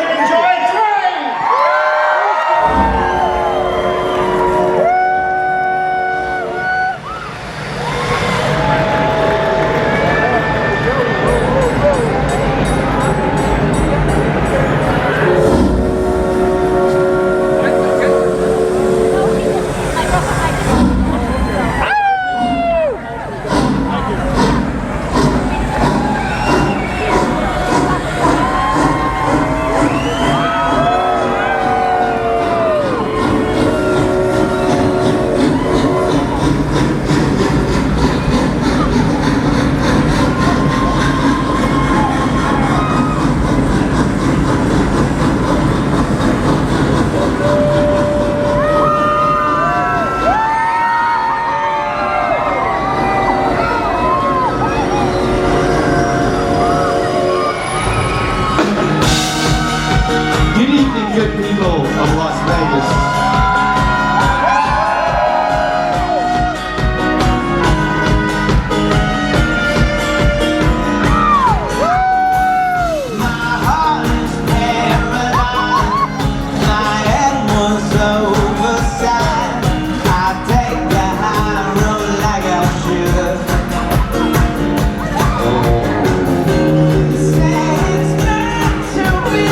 enjoy Dre! Good evening, good people of Las Vegas. Say it's meant to be.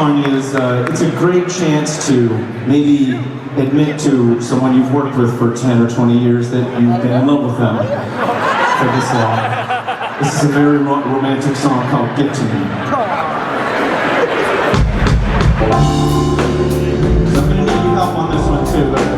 song is, it's a great chance to maybe admit to someone you've worked with for 10 or 20 years that you've been in love with them for this long. This is a very romantic song called Get To Me. So I'm going to need your help on this one too.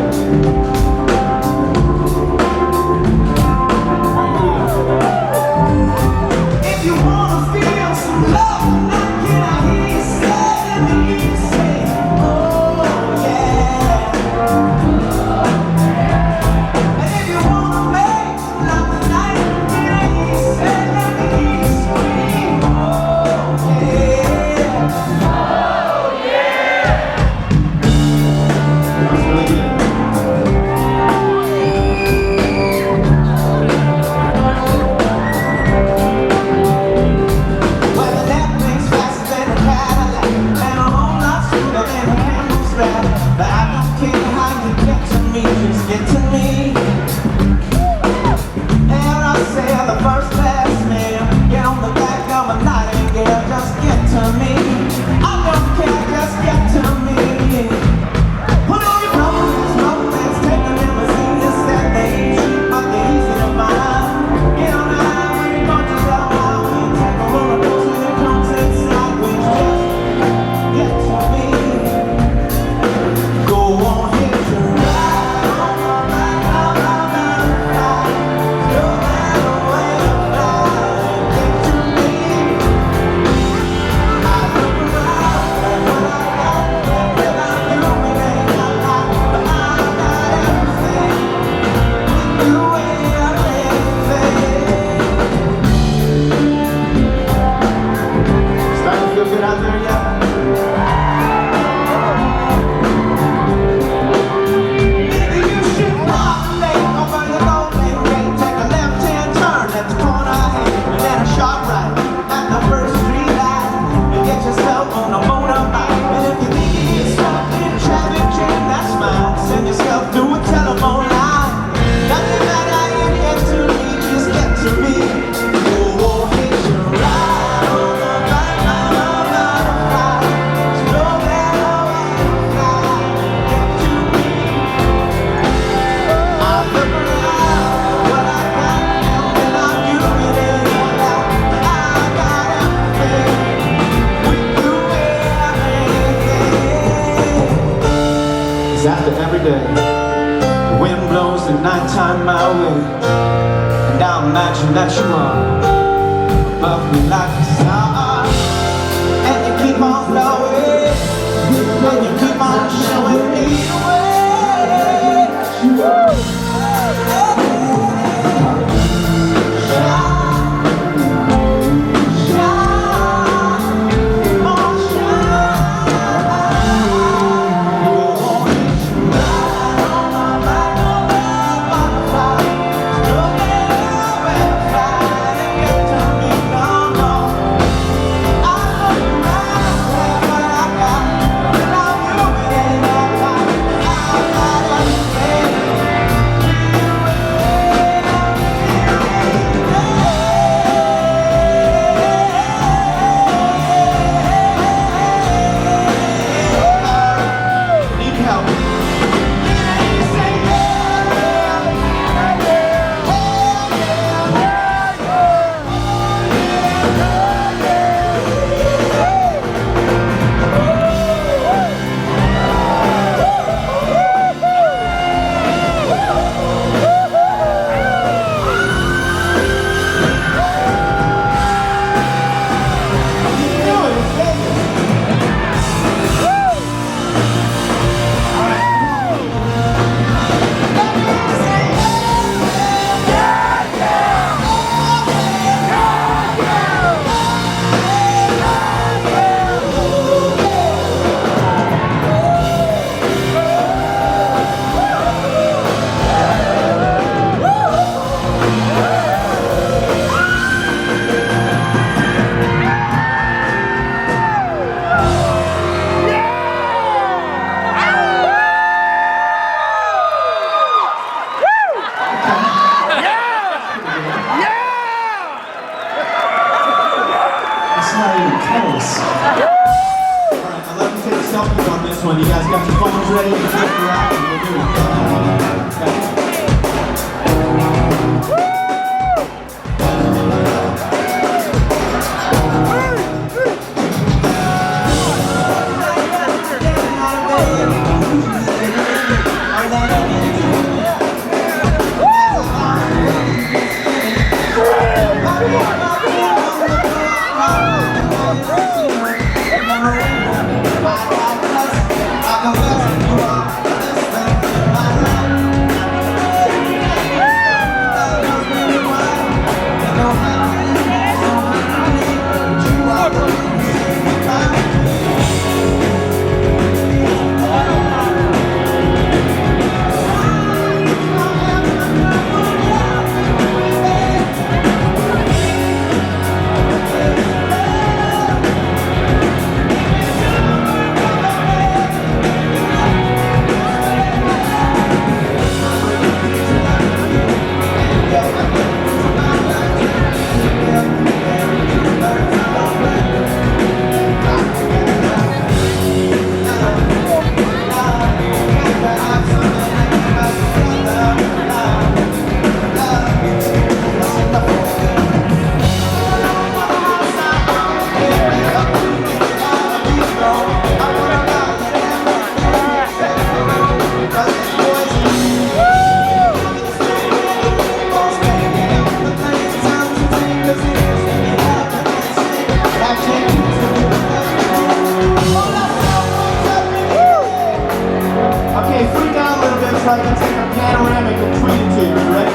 After every day, the wind blows the nighttime my way, and I'll imagine that you are above me like a star, and you keep on flowing, and you keep on showing me the way. one. You guys got your phones ready? Let's get it out and we'll do it. Okay. So I can take a panoramic and tweet it to you, right?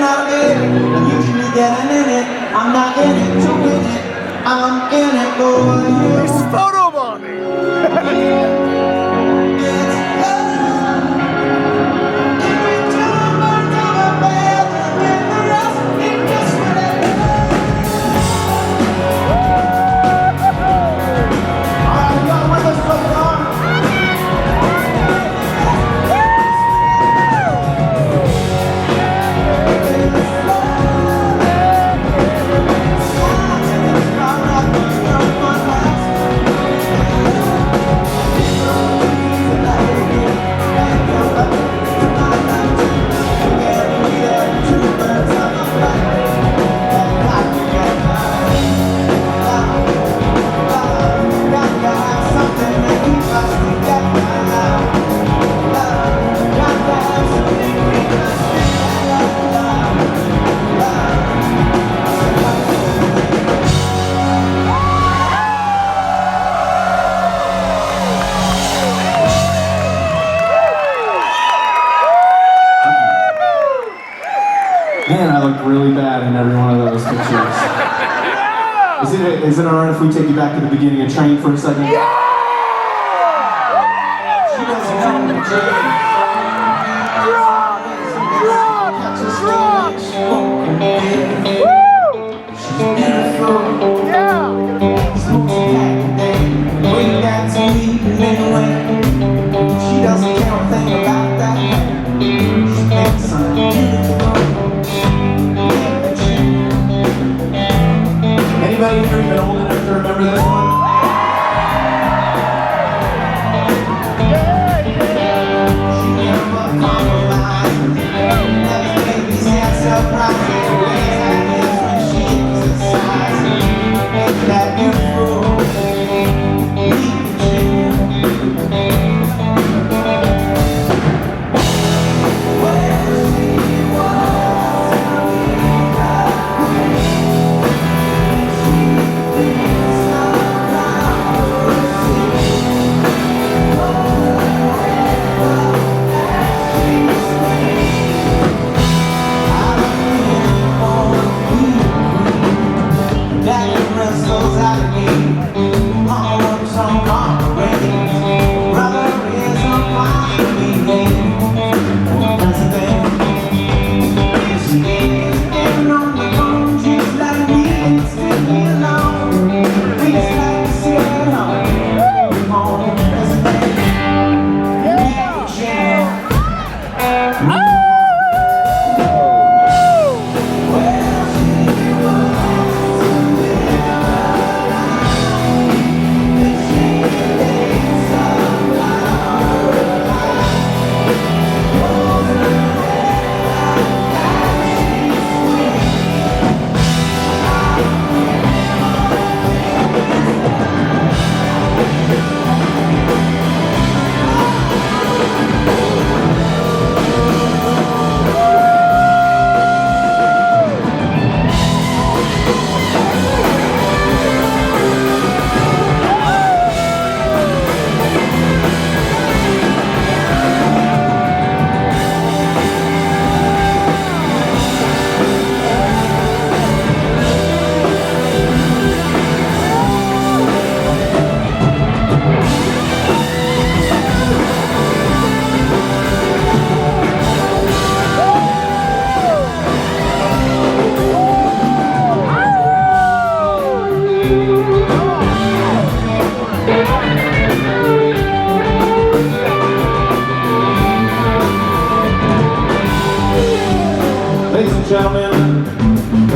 I'm usually getting in it. I'm not in it to win it. I'm in it for you. He's photobombing. Man, I look really bad in every one of those pictures. Is it alright if we take you back to the beginning of Train for a second? Yeah! She doesn't know the Train. She's beautiful. Yeah! Way down to me anyway. She doesn't care a thing about that. She thinks I'm beautiful. Anybody here been old enough to remember this one? She never compromised.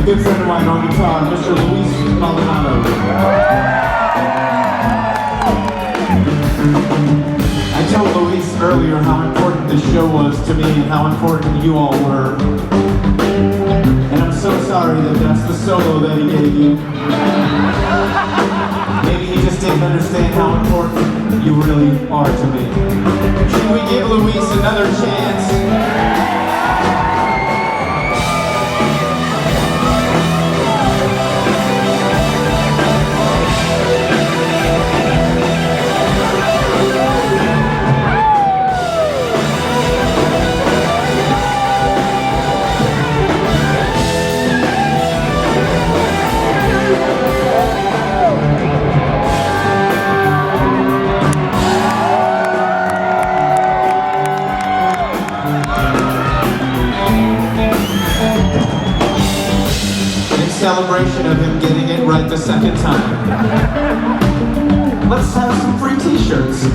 good friend of mine on guitar, Mr. Luis Maldonado. I told Luis earlier how important this show was to me and how important you all were. And I'm so sorry that that's the solo that he gave you. Maybe he just didn't understand how important you really are to me. Can we give Luis another chance? Celebration of him getting it right the second time. Let's have some free t-shirts.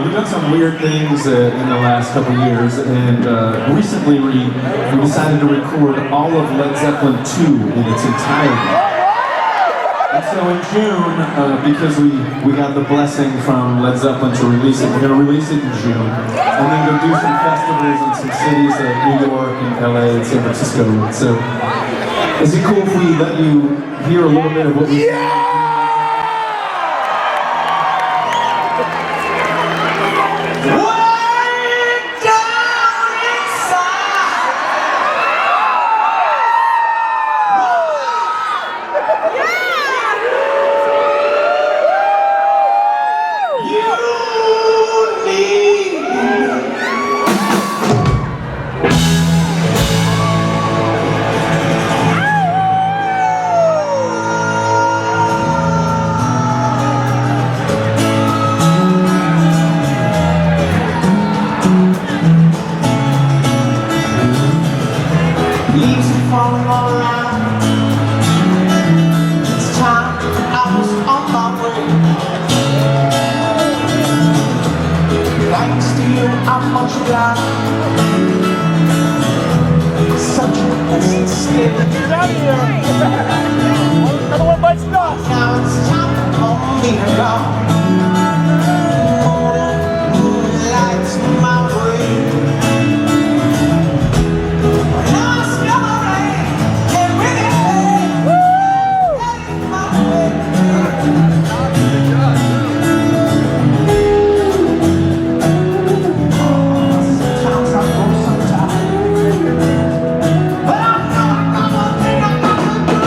We've done some weird things in the last couple years, and recently we decided to record all of Led Zeppelin 2 in its entirety. And so in June, because we got the blessing from Led Zeppelin to release it, we're going to release it in June, and then go do some festivals in some cities like New York and LA and San Francisco. So is it cool if we let you hear a little bit of what we block. Such a pleasant skin. Get out of here! Another one bites the dust! Now it's time for me to go. Moonlight's my way. Now it's going every day. My way. Sometimes I go sometimes. But I know I'm gonna think I'm gonna do.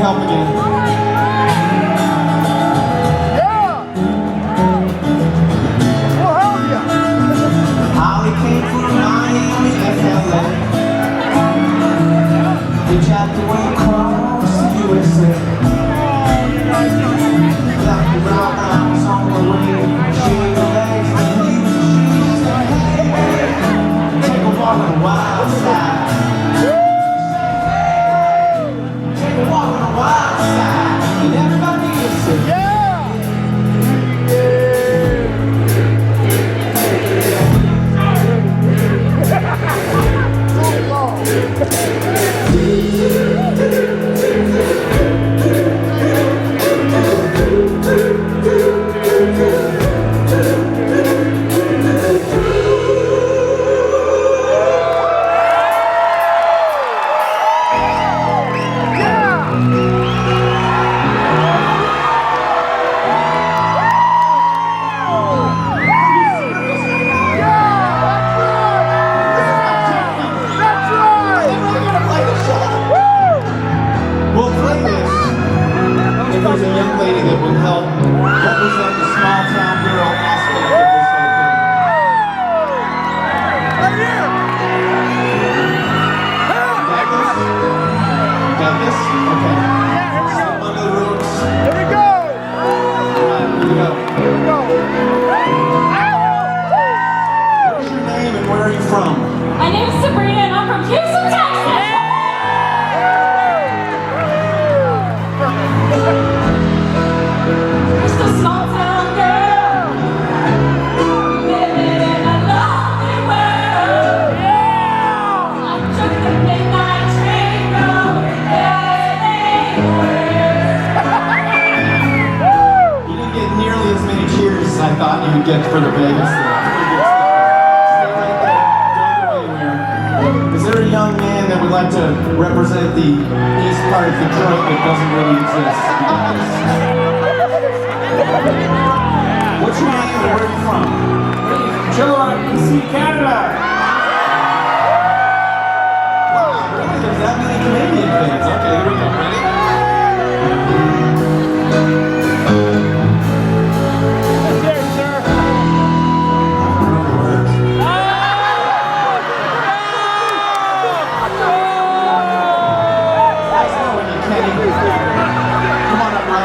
Help again. Yeah! We'll help you! Holly came from Miami, FLA. They jacked away across the USA. Left the route, I was on my way. Shave the legs, and he said, hey, hey, take a walk on the wild side. Take a walk on the wild side. And everybody is Yeah! There's a young lady that will help represent the small town girl aspect of this whole thing. Right here! Got this? Okay. Yeah, here we go! Step under the ropes. Here we go! Alright, here we go. Here we go! What's your name and where are you from? My name is Sabrina and I'm from Houston, Texas. Just a small town girl living in a lonely world. I took the midnight train going anywhere. You didn't get nearly as many cheers as I thought you would get for the Vegas thing. Stay right there. Don't go anywhere. Is there a young man that would like to represent the east part of Detroit that doesn't really exist? What's your name and where are you from? Chilliwack, BC, Canada! Wow, really? There's that many Canadian fans. Okay, here we go. Ready? There, sir! Nice knowing you, Kenny. Come on up, bro.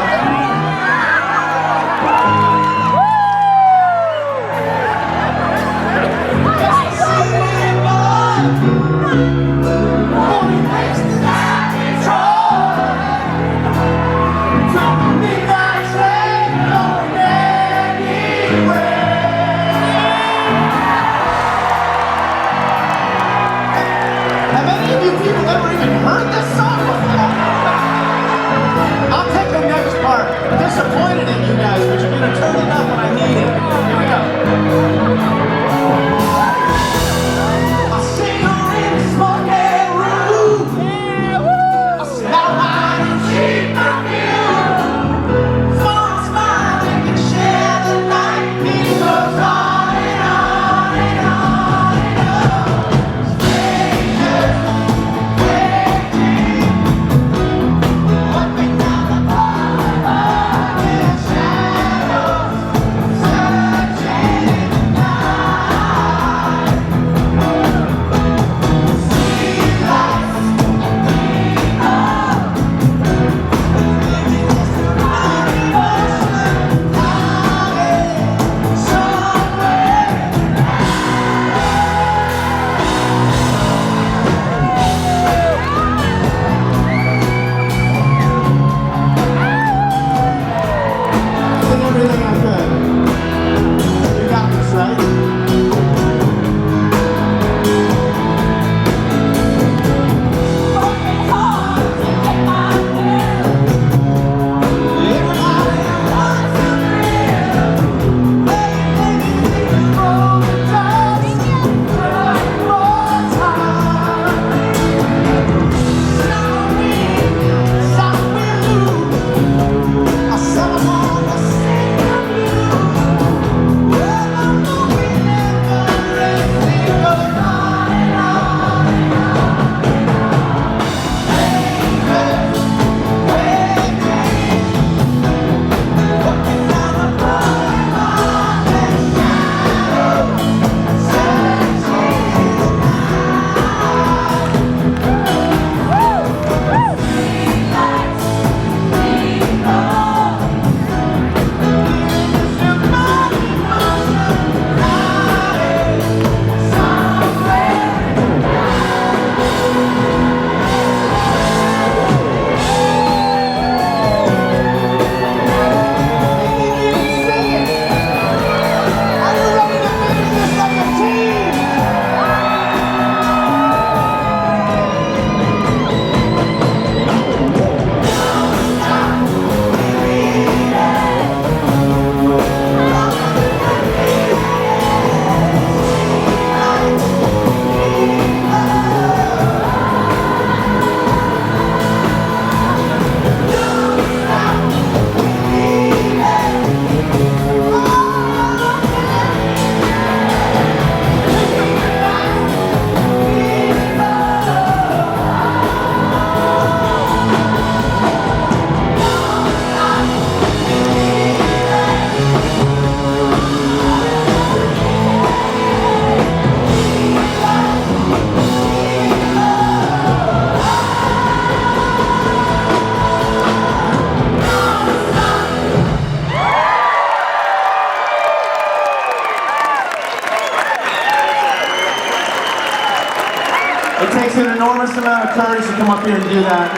It takes an enormous amount of courage to come up here and do that.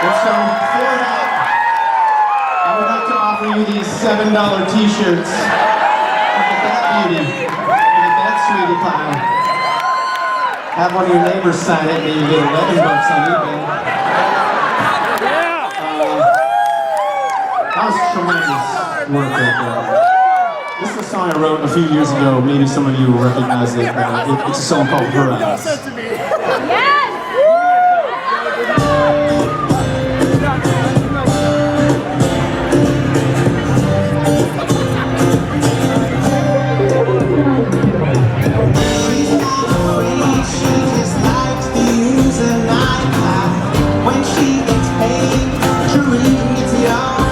And so, for that, I would like to offer you these $7 t-shirts. Look at that beauty. Look at that sweetie pie. Have one of your neighbors sign it, maybe you get $11 on eBay. That was tremendous work right there. This is a song I wrote a few years ago. Maybe some of you will recognize it. It's a song called Her Eyes. Yes! She just likes to use a nightlife. When she gets paid, Dream gets young.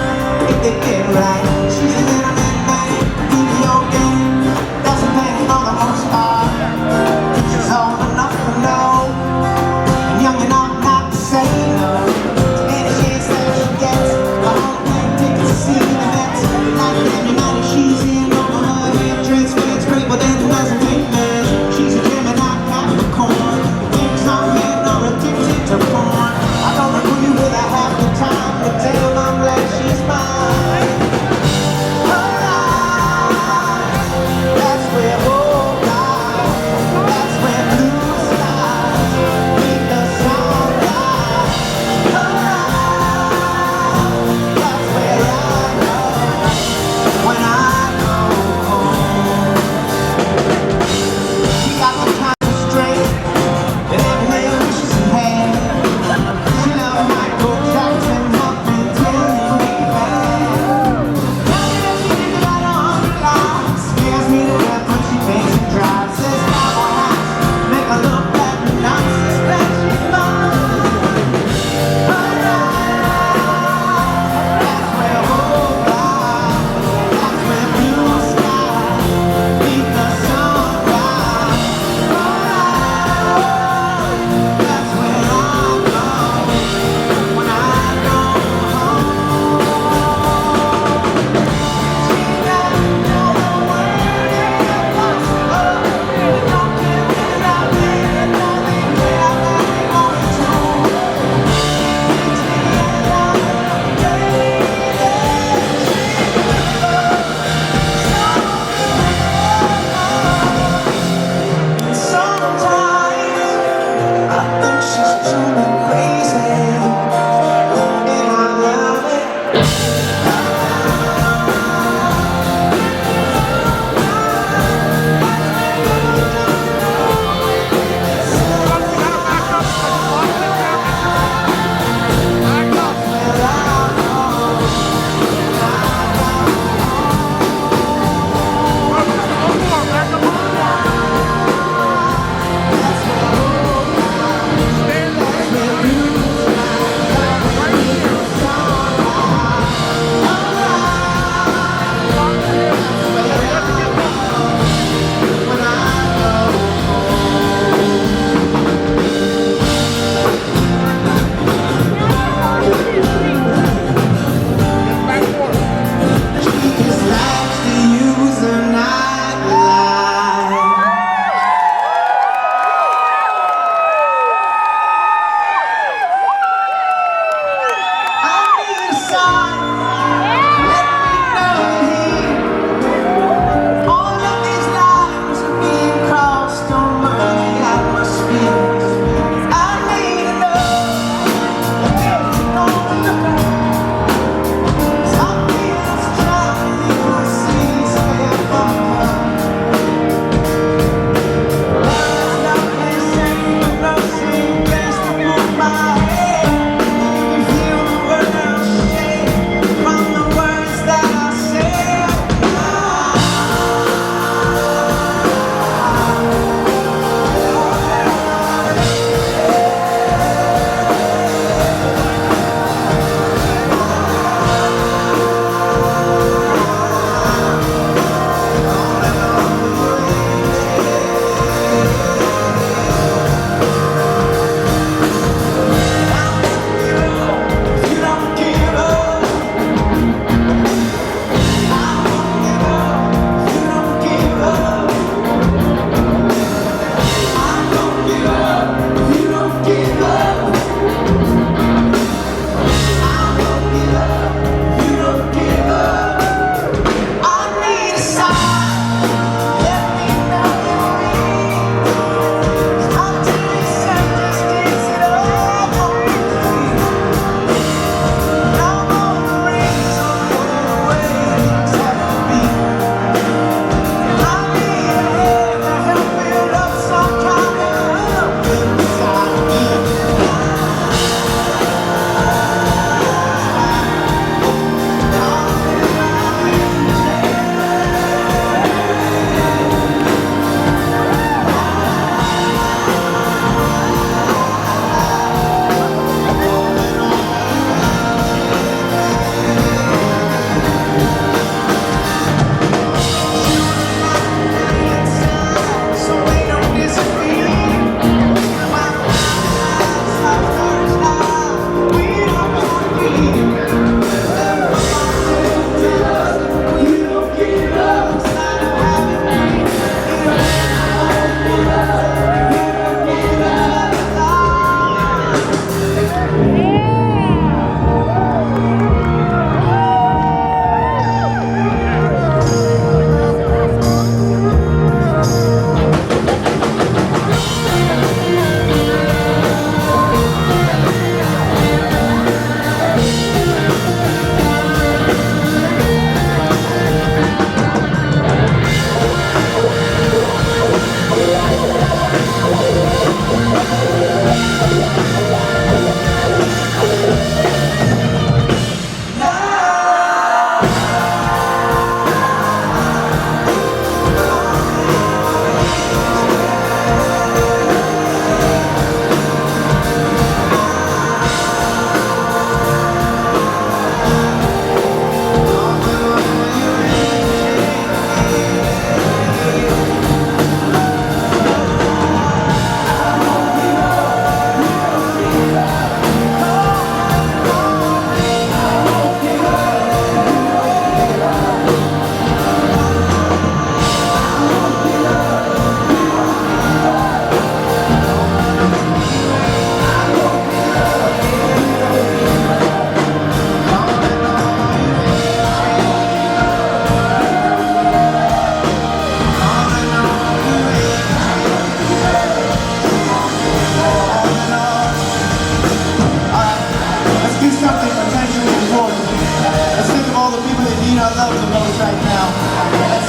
If they get right, she's a little bit late. Video game doesn't pay for the most part. She's old enough to know.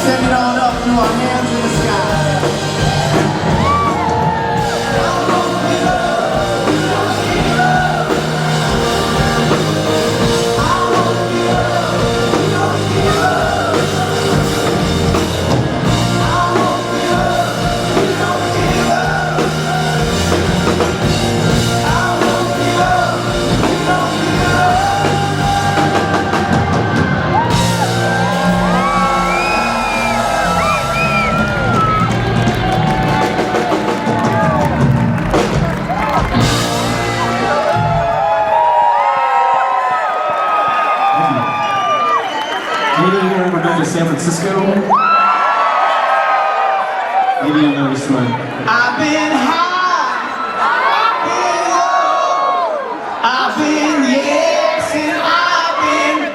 Send it on up through our hands in the sky. Maybe you remember going to San Francisco? Maybe you'll know this one. I've been high, I've been low, I've been yes, and I've been.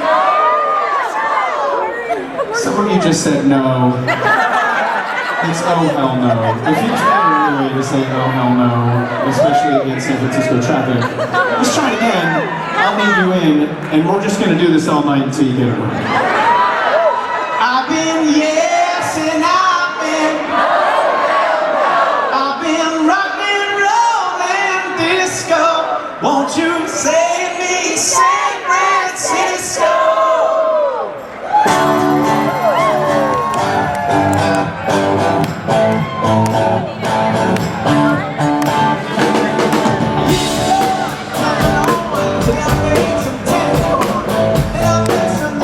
Some of you just said no. It's oh hell no. If you try really to say oh hell no, especially in San Francisco traffic, let's try it again. I'll lead you in, and we're just gonna do this all night until you get it right. I've been yes and I've been rockin', rollin', disco. Won't you save me, San Francisco? Some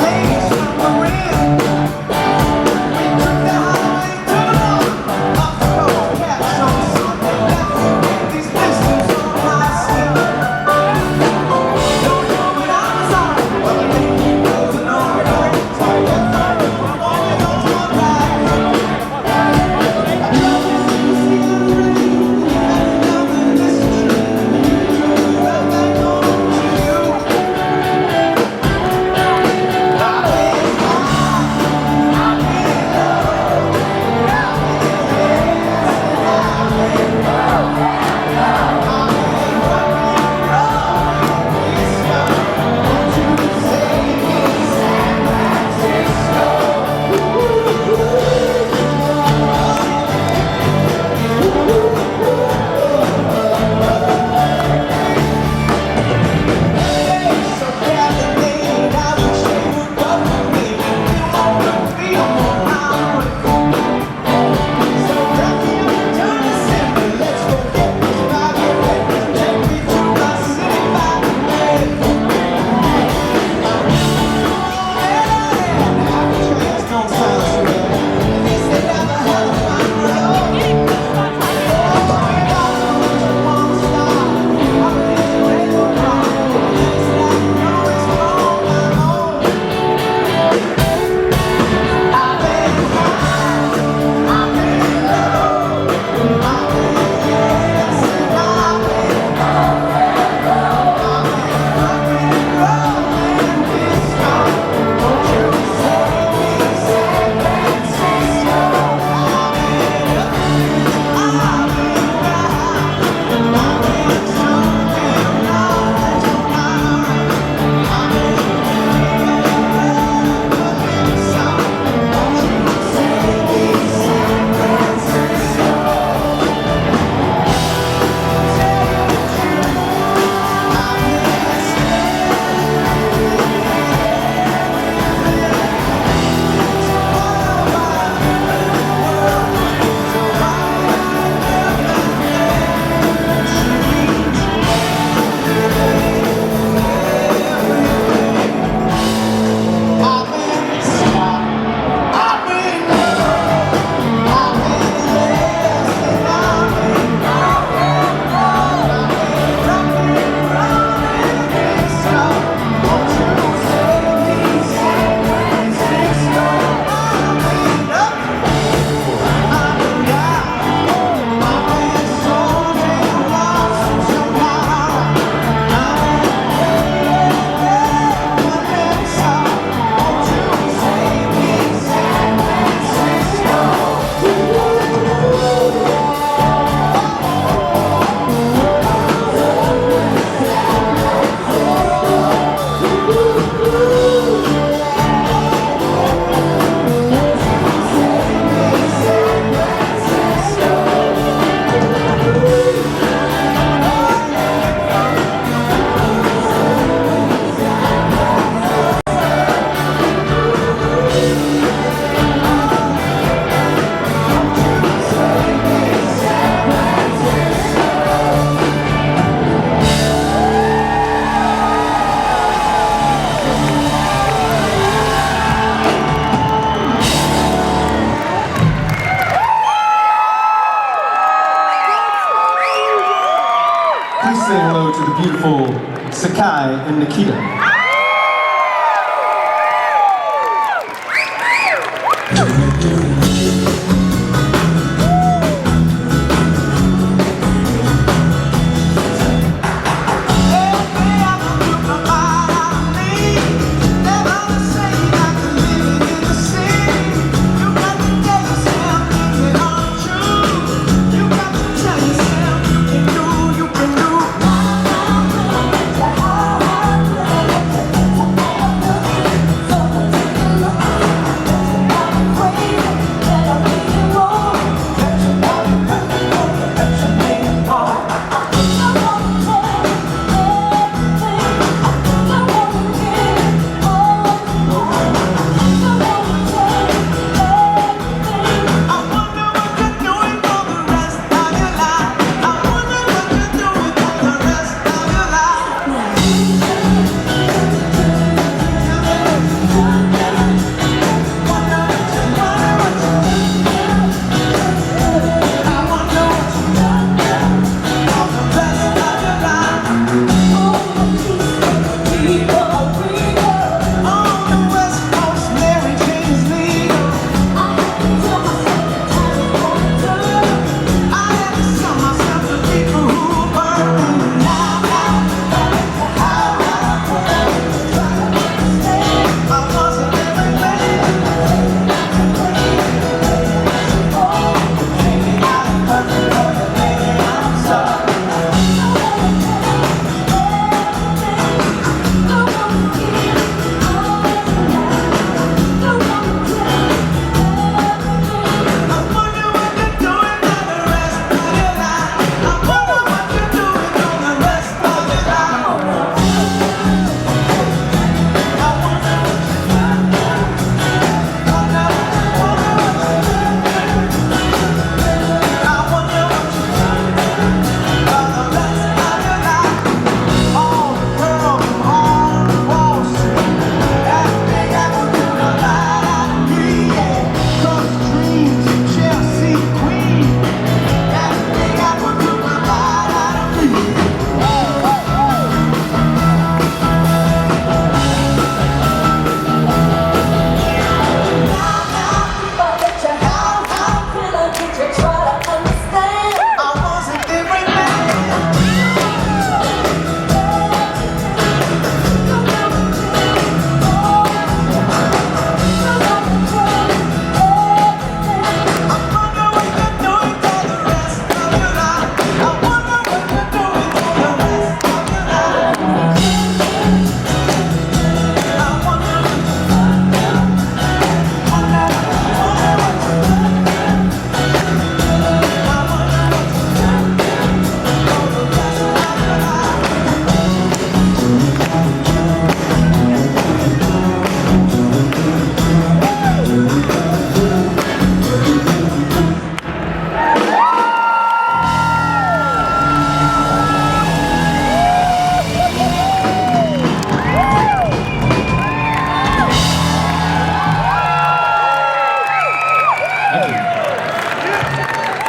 Sakai and Nikita.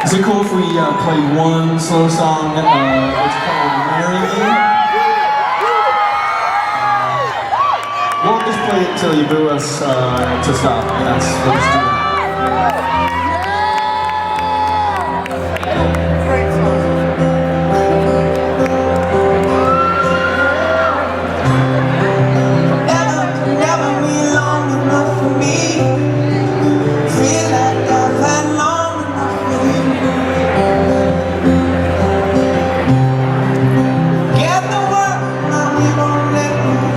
Is it cool if we play one slow song? It's called Marry Me. We'll just play it till you boo us to stop. We'll just do that.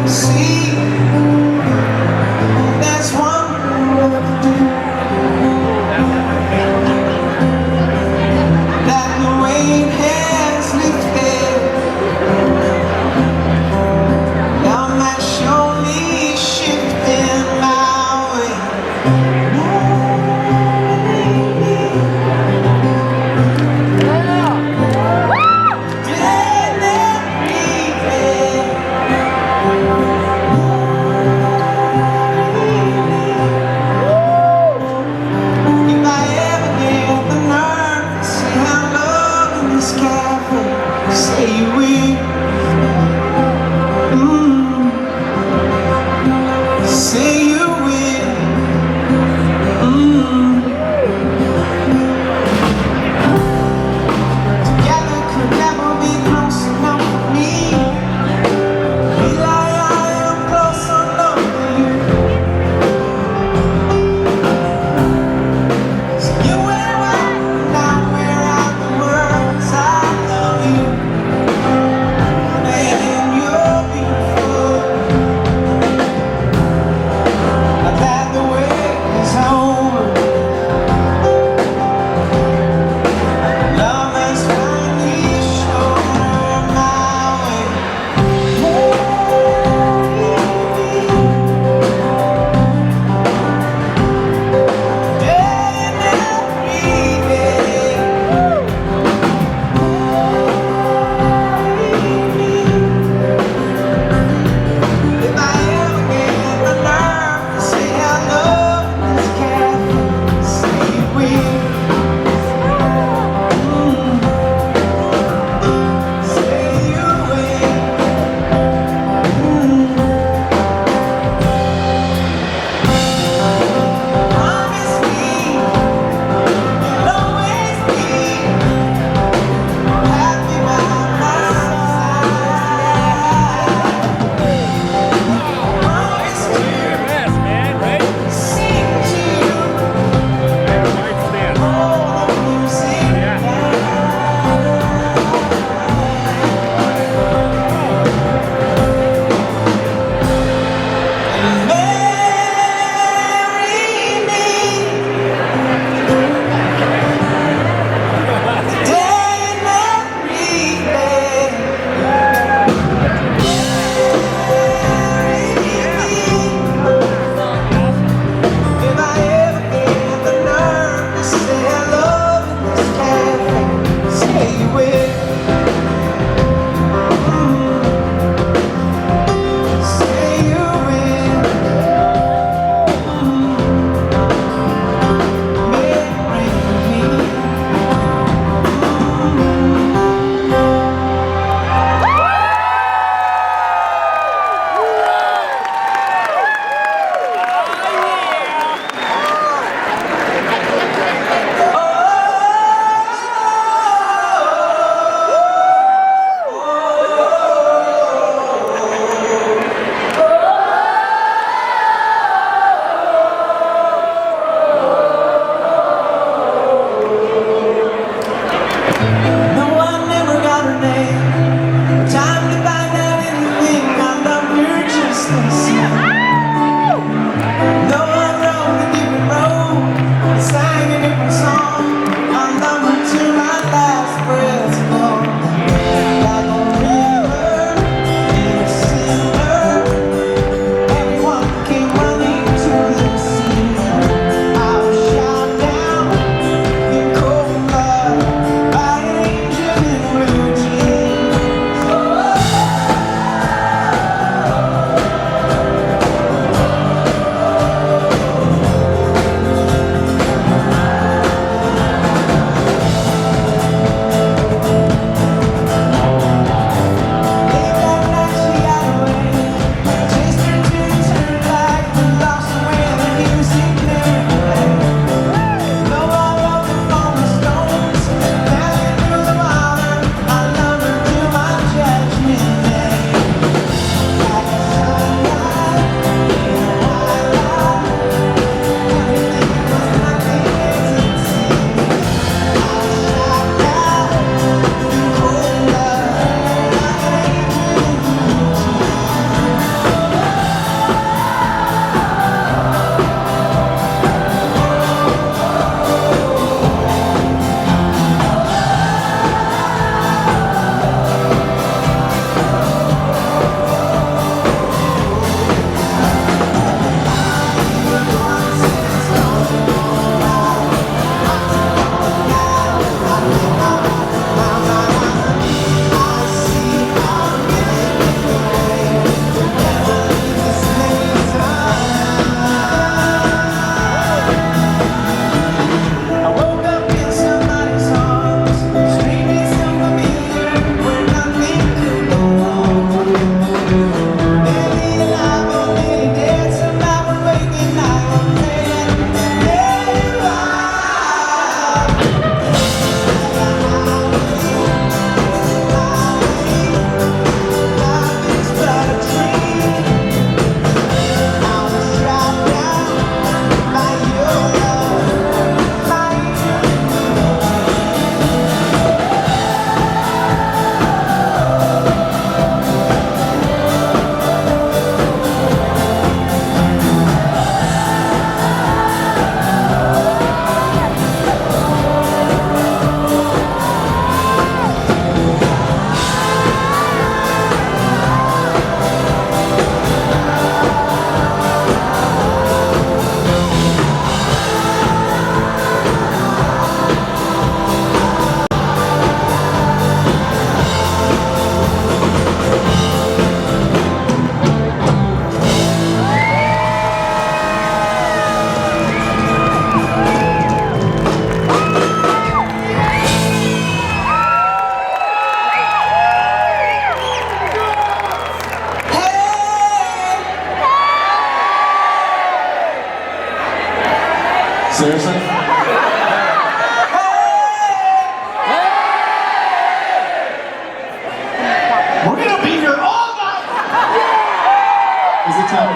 See, there's one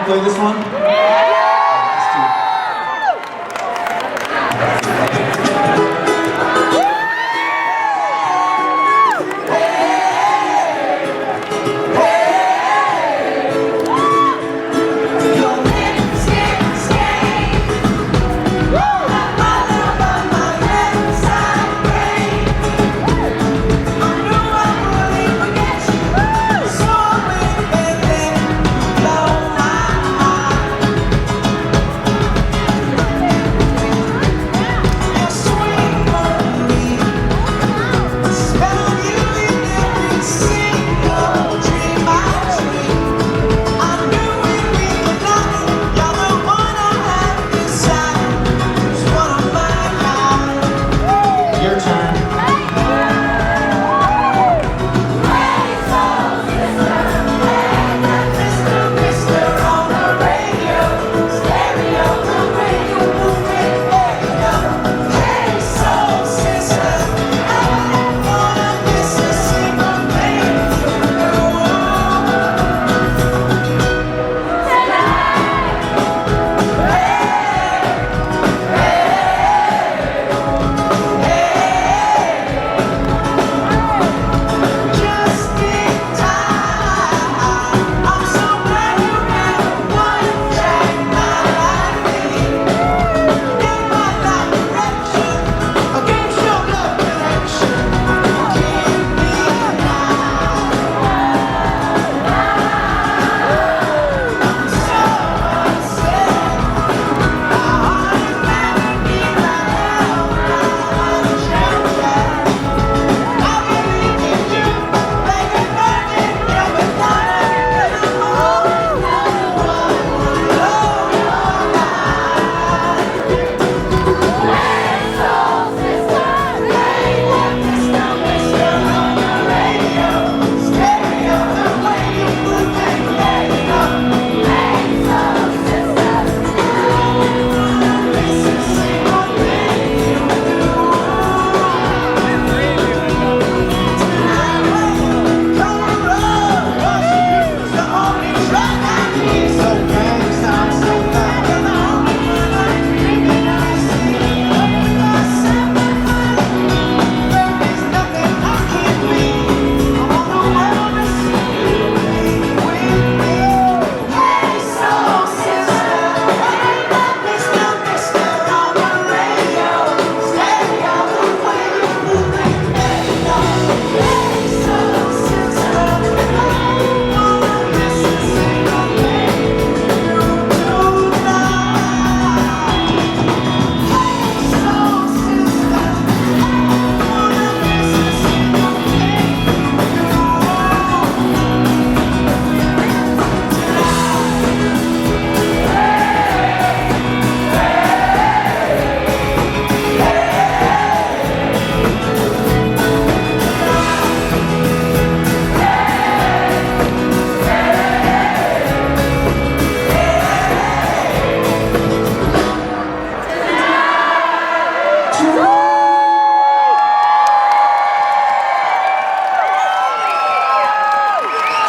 to play this one? Let's do it.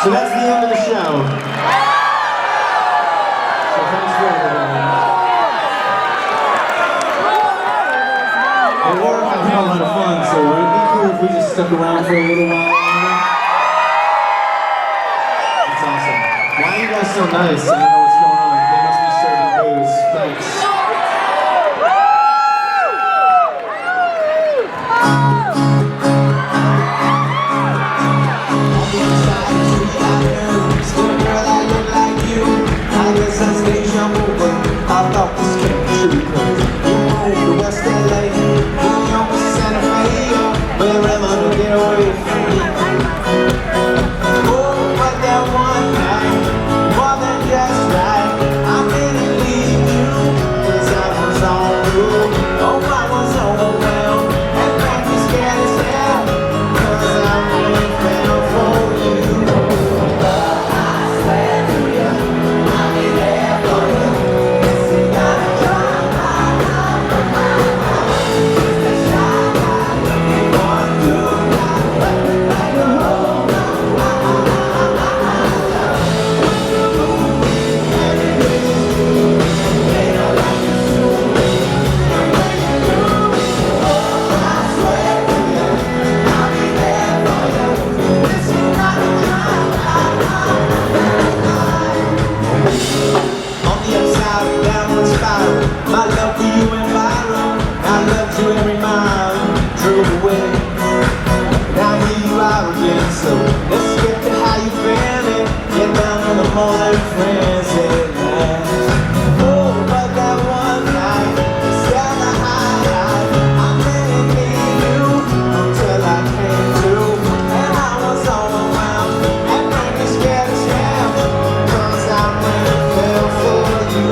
So that's the end of the show. So thanks for everything. Well, we're having a lot of fun, so it'd be cool if we just stuck around for a little while longer. That's awesome. Why are you guys so nice? I don't know what's going on. They must be serving booze. Thanks. I thought this came true, 'cause you moved to West LA, New York to Santa Fe, wherever to get away from me. Oh, but that one night, more than just you every mile you drove away. Now here you are again, so let's get to how you feeling. Get down to the more than friends at last. Oh, but that one night, still the highlight. I didn't need you until I came through, and I was overwhelmed and frankly scared as hell. Cause I really fell for you.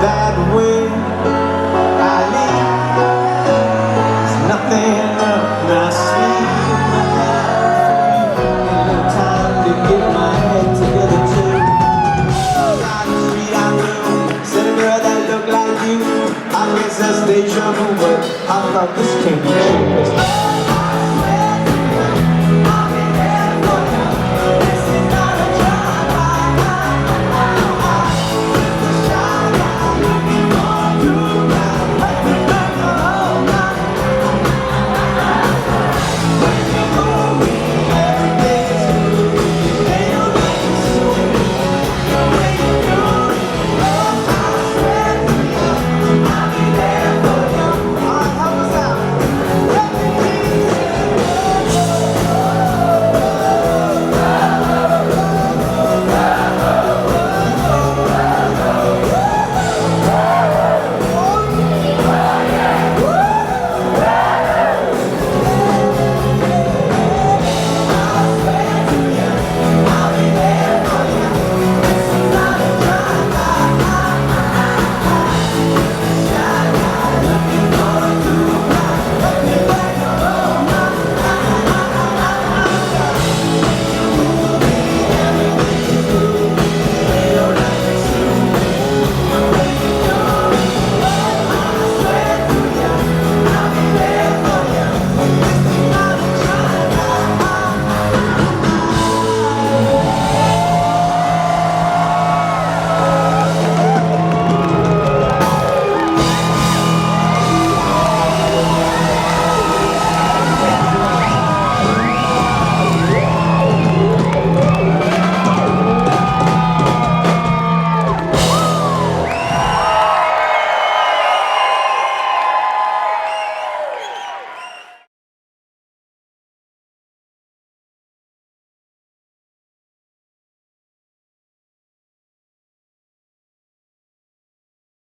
That way I leave, there's nothing up my sleeve. My love for you, ain't no time to get my head together too. Down the street I knew, said a girl that looked like you. I guess that's deja vu, but I thought this can't be true.